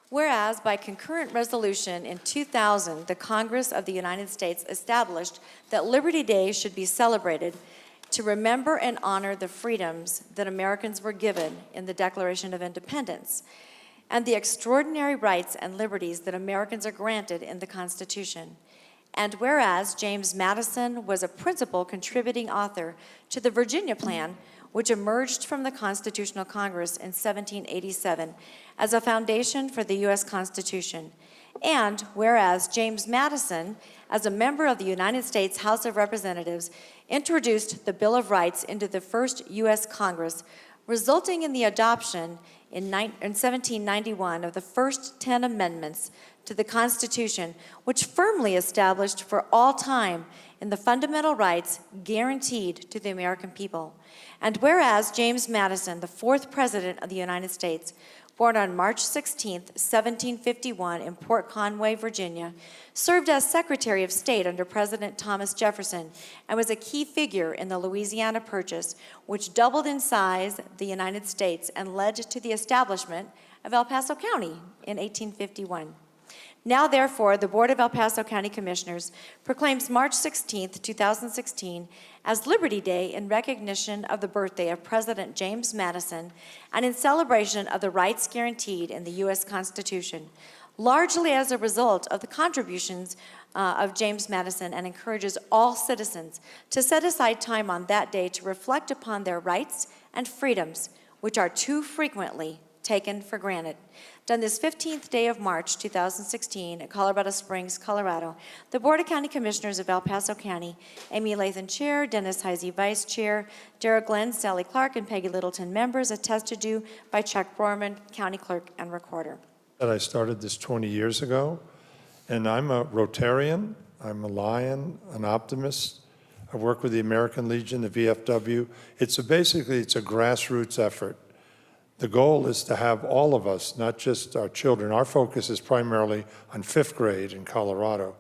Whereas by concurrent resolution in 2000, the Congress of the United States established that Liberty Day should be celebrated to remember and honor the freedoms that Americans were given in the Declaration of Independence and the extraordinary rights and liberties that Americans are granted in the Constitution. And whereas James Madison was a principal contributing author to the Virginia Plan, which emerged from the Constitutional Congress in 1787 as a foundation for the U.S. Constitution. And whereas James Madison, as a member of the United States House of Representatives, introduced the Bill of Rights into the first U.S. Congress, resulting in the adoption in 1791 of the first 10 amendments to the Constitution, which firmly established for all time in the fundamental rights guaranteed to the American people. And whereas James Madison, the fourth President of the United States, born on March 16, 1751 in Port Conway, Virginia, served as Secretary of State under President Thomas Jefferson and was a key figure in the Louisiana Purchase, which doubled in size the United States and led to the establishment of El Paso County in 1851. Now, therefore, the Board of El Paso County Commissioners proclaims March 16, 2016 as Liberty Day in recognition of the birthday of President James Madison and in celebration of the rights guaranteed in the U.S. Constitution, largely as a result of the contributions of James Madison, and encourages all citizens to set aside time on that day to reflect upon their rights and freedoms, which are too frequently taken for granted. Done this 15th day of March 2016 at Colorado Springs, Colorado, the Board of County Commissioners of El Paso County, Amy Lathan Chair, Dennis Heisey Vice Chair, Derek Glenn, Sally Clark, and Peggy Littleton members, attested to by Chuck Borman, County Clerk and Recorder. I started this 20 years ago, and I'm a Rotarian, I'm a Lion, an optimist. I work with the American Legion, the VFW. Basically, it's a grassroots effort. The goal is to have all of us, not just our children. Our focus is primarily on 5th grade in Colorado.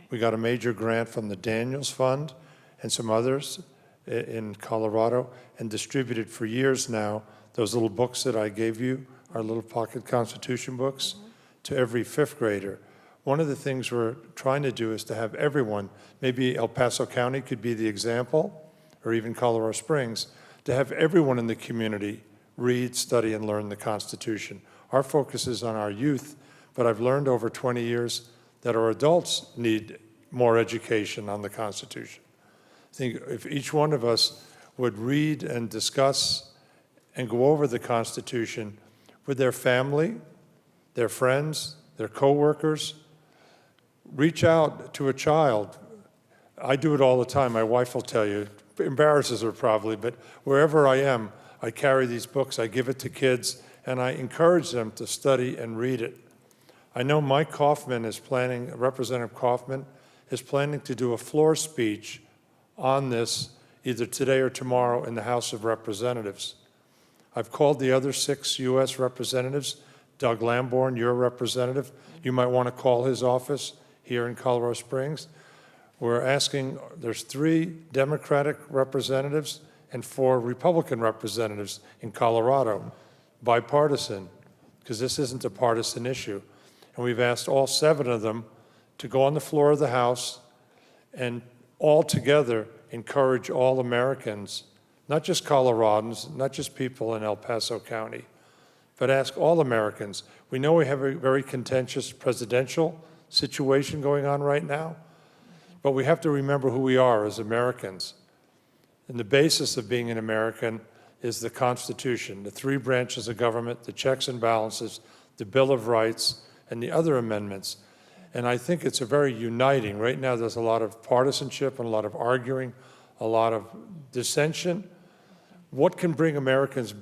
We got a major grant from the Daniels Fund and some others in Colorado, and distributed for years now those little books that I gave you, our little pocket Constitution books, to every 5th grader. One of the things we're trying to do is to have everyone, maybe El Paso County could be the example, or even Colorado Springs, to have everyone in the community read, study, and learn the Constitution. Our focus is on our youth, but I've learned over 20 years that our adults need more education on the Constitution. I think if each one of us would read and discuss and go over the Constitution with their family, their friends, their coworkers, reach out to a child. I do it all the time. My wife will tell you, embarrasses her probably, but wherever I am, I carry these books, I give it to kids, and I encourage them to study and read it. I know Mike Kaufman is planning, Representative Kaufman is planning to do a floor speech on this either today or tomorrow in the House of Representatives. I've called the other 6 U.S. representatives. Doug Lamborn, your representative, you might want to call his office here in Colorado Springs. We're asking, there's 3 Democratic representatives and 4 Republican representatives in Colorado, bipartisan, because this isn't a partisan issue. And we've asked all 7 of them to go on the floor of the House and all together encourage all Americans, not just Coloradans, not just people in El Paso County, but ask all Americans. We know we have a very contentious presidential situation going on right now, but we have to remember who we are as Americans. And the basis of being an American is the Constitution, the 3 branches of government, the checks and balances, the Bill of Rights, and the other amendments. And I think it's a very uniting. Right now there's a lot of partisanship and a lot of arguing, a lot of dissension. What can bring Americans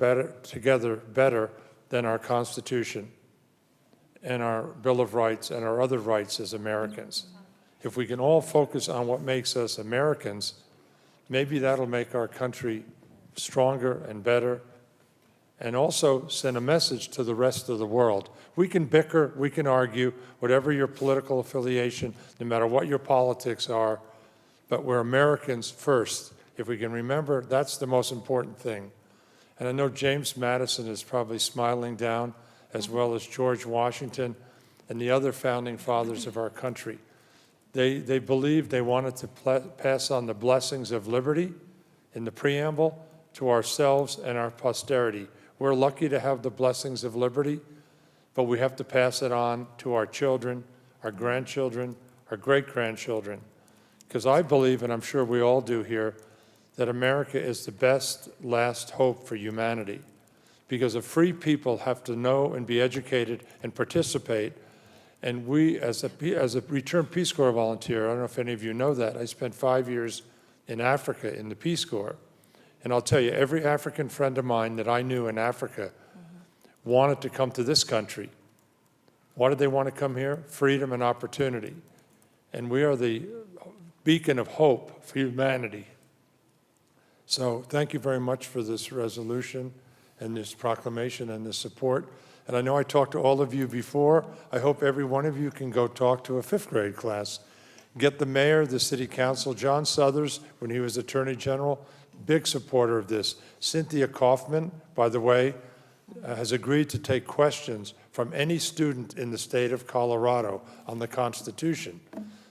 together better than our Constitution and our Bill of Rights and our other rights as Americans? If we can all focus on what makes us Americans, maybe that'll make our country stronger and better, and also send a message to the rest of the world. We can bicker, we can argue, whatever your political affiliation, no matter what your politics are, but we're Americans first. If we can remember, that's the most important thing. And I know James Madison is probably smiling down as well as George Washington and the other founding fathers of our country. They believed they wanted to pass on the blessings of liberty in the preamble to ourselves and our posterity. We're lucky to have the blessings of liberty, but we have to pass it on to our children, our grandchildren, our great-grandchildren. Because I believe, and I'm sure we all do here, that America is the best last hope for humanity. Because a free people have to know and be educated and participate. And we, as a returned Peace Corps volunteer, I don't know if any of you know that, I spent 5 years in Africa in the Peace Corps. And I'll tell you, every African friend of mine that I knew in Africa wanted to come to this country. Why did they want to come here? Freedom and opportunity. And we are the beacon of hope for humanity. So thank you very much for this resolution and this proclamation and this support. And I know I talked to all of you before. I hope every one of you can go talk to a 5th grade class. Get the mayor, the city council, John Suthers, when he was Attorney General, big supporter of this. Cynthia Kaufman, by the way, has agreed to take questions from any student in the state of Colorado on the Constitution.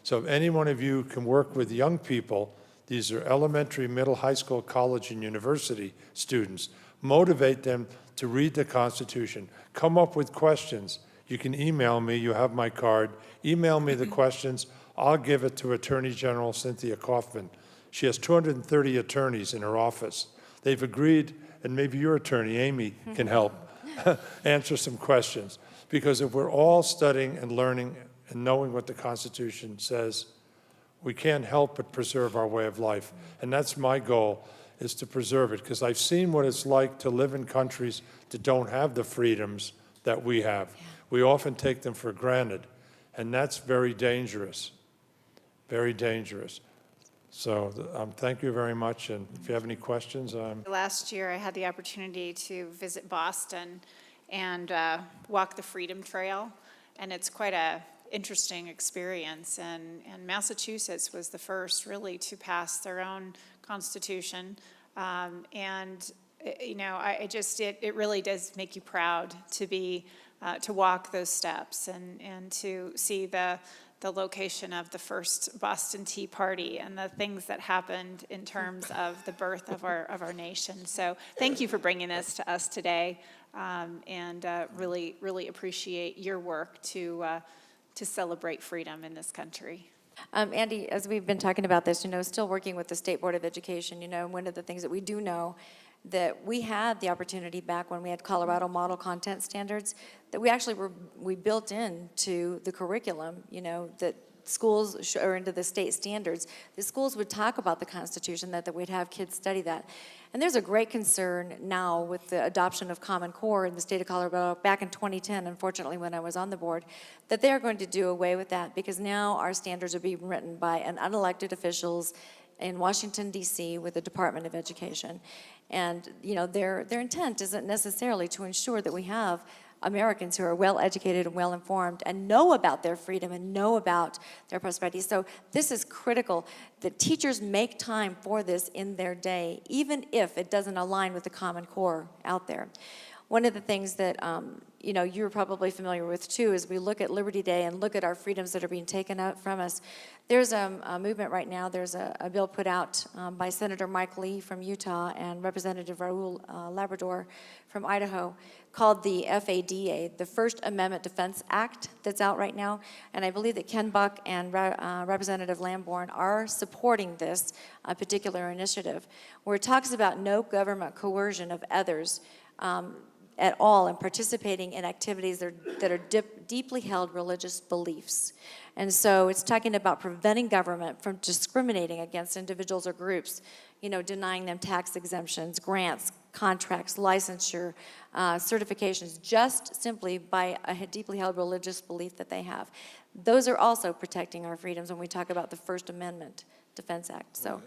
So if any one of you can work with young people, these are elementary, middle, high school, college, and university students, motivate them to read the Constitution. Come up with questions. You can email me. You have my card. Email me the questions. I'll give it to Attorney General Cynthia Kaufman. She has 230 attorneys in her office. They've agreed, and maybe your attorney, Amy, can help answer some questions. Because if we're all studying and learning and knowing what the Constitution says, we can't help but preserve our way of life. And that's my goal, is to preserve it, because I've seen what it's like to live in countries that don't have the freedoms that we have. Yeah. We often take them for granted, and that's very dangerous, very dangerous. So thank you very much, and if you have any questions. Last year, I had the opportunity to visit Boston and walk the Freedom Trail, and it's quite a interesting experience, and Massachusetts was the first really to pass their own constitution, and you know, it really does make you proud to be to walk those steps and to see the location of the first Boston Tea Party and the things that happened in terms of the birth of our nation. So thank you for bringing this to us today, and really appreciate your work to celebrate freedom in this country. Andy, as we've been talking about this, still working with the State Board of Education, one of the things that we do know that we had the opportunity back when we had Colorado Model Content Standards that we built into the curriculum, that schools or into the state standards, the schools would talk about the Constitution, that we'd have kids study that. And there's a great concern now with the adoption of Common Core in the state of Colorado back in 2010, unfortunately, when I was on the board, that they're going to do away with that because now our standards are being written by an unelected officials in Washington, D.C. with the Department of Education. And, their intent isn't necessarily to ensure that we have Americans who are well-educated and well-informed and know about their freedom and know about their prosperity. So this is critical that teachers make time for this in their day, even if it doesn't align with the Common Core out there. One of the things that you're probably familiar with too is we look at Liberty Day and look at our freedoms that are being taken out from us. There's a movement right now, there's a bill put out by Senator Mike Lee from Utah and Representative Raul Labrador from Idaho called the FADA, the First Amendment Defense Act, that's out right now. And I believe that Ken Buck and Representative Lamborn are supporting this particular initiative, where it talks about no government coercion of others at all and participating in activities that are deeply held religious beliefs. And so it's talking about preventing government from discriminating against individuals or groups, denying them tax exemptions, grants, contracts, licensure, certifications, just simply by a deeply held religious belief that they have. Those are also protecting our freedoms when we talk about the First Amendment Defense Act. So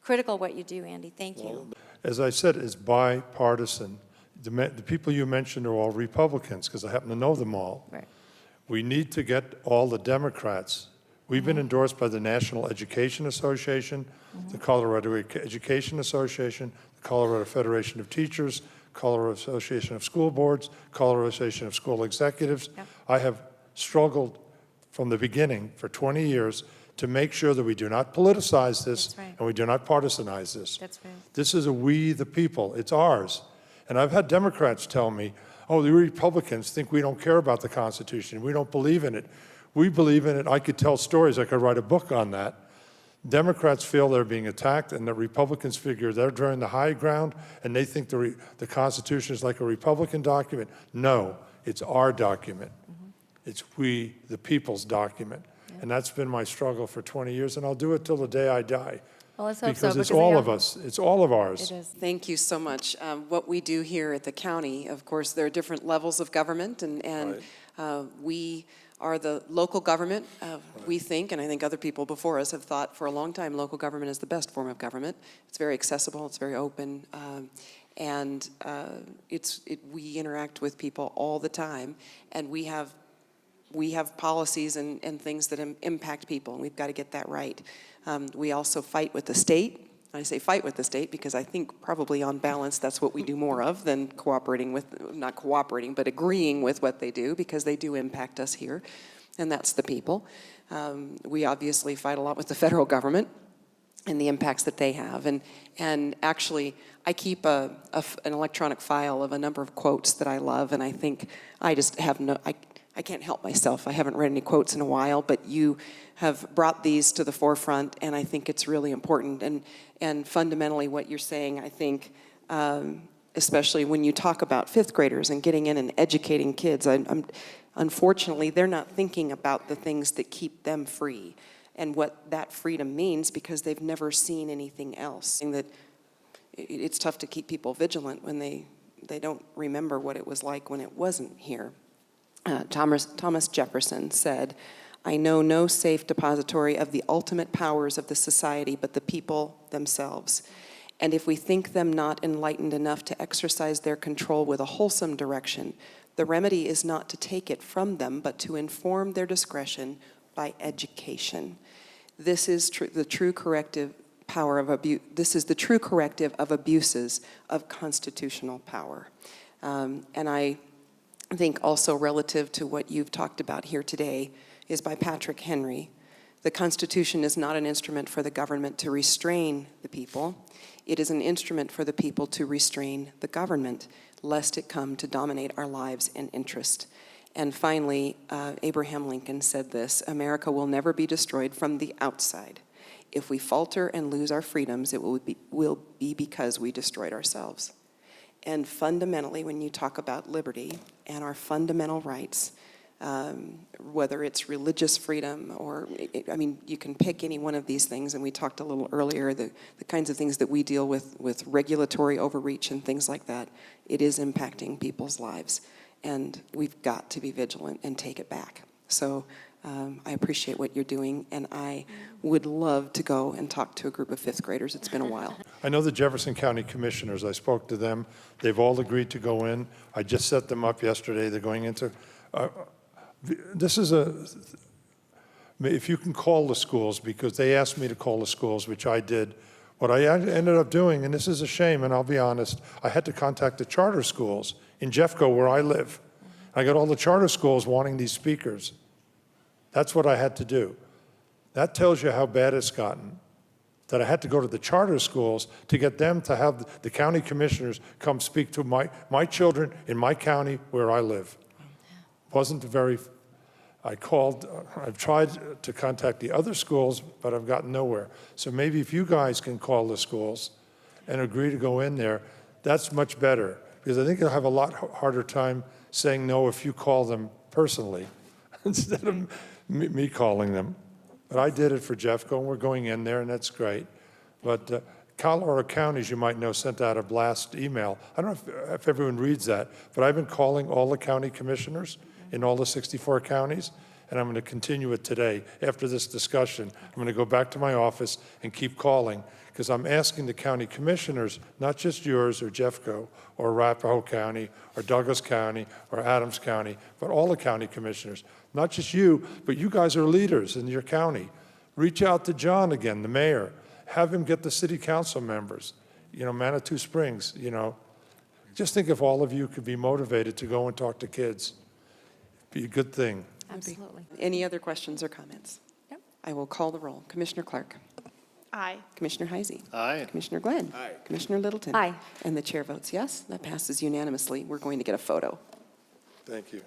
critical what you do, Andy. Thank you. As I said, it's bipartisan. The people you mentioned are all Republicans, because I happen to know them all. Right. We need to get all the Democrats. We've been endorsed by the National Education Association, the Colorado Education Association, the Colorado Federation of Teachers, Colorado Association of School Boards, Colorado Association of School Executives. Yep. I have struggled from the beginning for 20 years to make sure that we do not politicize this That's right. and we do not partisanize this. That's right. This is a we, the people. It's ours. And I've had Democrats tell me, oh, the Republicans think we don't care about the Constitution. We don't believe in it. We believe in it. I could tell stories. I could write a book on that. Democrats feel they're being attacked, and the Republicans figure they're drawing the high ground, and they think the Constitution is like a Republican document. No, it's our document. It's we, the people's document. And that's been my struggle for 20 years, and I'll do it till the day I die. Well, let's hope so. Because it's they all are- of us. It's all of ours. It is. Thank you so much. What we do here at the county, of course, there are different levels of government, and we are the local government. We think, and I think other people before us have thought for a long time, local government is the best form of government. It's very accessible, it's very open, and we interact with people all the time, and we have policies and things that impact people, and we've got to get that right. We also fight with the state. I say fight with the state because I think probably on balance that's what we do more of than cooperating with, not cooperating, but agreeing with what they do, because they do impact us here, and that's the people. We obviously fight a lot with the federal government and the impacts that they have. And actually, I keep an electronic file of a number of quotes that I love, and I think I just have I can't help myself. I haven't read any quotes in a while, but you have brought these to the forefront, and I think it's really important. And fundamentally what you're saying, I think, especially when you talk about fifth graders and getting in and educating kids, unfortunately, they're not thinking about the things that keep them free and what that freedom means, because they've never seen anything else. And that it's tough to keep people vigilant when they don't remember what it was like when it wasn't here. Thomas Jefferson said, "I know no safe depository of the ultimate powers of the society but the people themselves. And if we think them not enlightened enough to exercise their control with a wholesome direction, the remedy is not to take it from them, but to inform their discretion by education." This is the true corrective power of abuse. This is the true corrective of abuses of constitutional power. And I think also relative to what you've talked about here today is by Patrick Henry. The Constitution is not an instrument for the government to restrain the people. It is an instrument for the people to restrain the government, lest it come to dominate our lives and interest. And finally, Abraham Lincoln said this: "America will never be destroyed from the outside. If we falter and lose our freedoms, it will be because we destroyed ourselves." And fundamentally, when you talk about liberty and our fundamental rights, whether it's religious freedom or, I mean, you can pick any one of these things, and we talked a little earlier, the kinds of things that we deal with regulatory overreach and things like that, it is impacting people's lives. And we've got to be vigilant and take it back. So I appreciate what you're doing, and I would love to go and talk to a group of fifth graders. It's been a while. I know the Jefferson County Commissioners. I spoke to them. They've all agreed to go in. I just set them up yesterday. They're going into, this is if you can call the schools, because they asked me to call the schools, which I did. What I ended up doing, and this is a shame, and I'll be honest, I had to contact the charter schools in Jeffco, where I live. I got all the charter schools wanting these speakers. That's what I had to do. That tells you how bad it's gotten, that I had to go to the charter schools to get them to have the county commissioners come speak to my children in my county where I live. Wasn't very, I've tried to contact the other schools, but I've gotten nowhere. So maybe if you guys can call the schools and agree to go in there, that's much better, because I think you'll have a lot harder time saying no if you call them personally instead of me calling them. But I did it for Jeffco, and we're going in there, and that's great. But Colorado counties, you might know, sent out a blast email. I don't know if everyone reads that, but I've been calling all the county commissioners in all the 64 counties, and I'm going to continue it today. After this discussion, I'm going to go back to my office and keep calling, because I'm asking the county commissioners, not just yours or Jeffco or Arapahoe County or Douglas County or Adams County, but all the county commissioners. Not just you, but you guys are leaders in your county. Reach out to John again, the mayor. Have him get the city council members. You know, Manitou Springs, you know, Just think if all of you could be motivated to go and talk to kids. It'd be a good thing. Absolutely. Any other questions or comments? Yep. I will call the roll. Commissioner Clark. Aye. Commissioner Heisey. Aye. Commissioner Glenn. Aye. Commissioner Littleton. Aye. And the chair votes yes. That passes unanimously. We're going to get a photo. Thank you.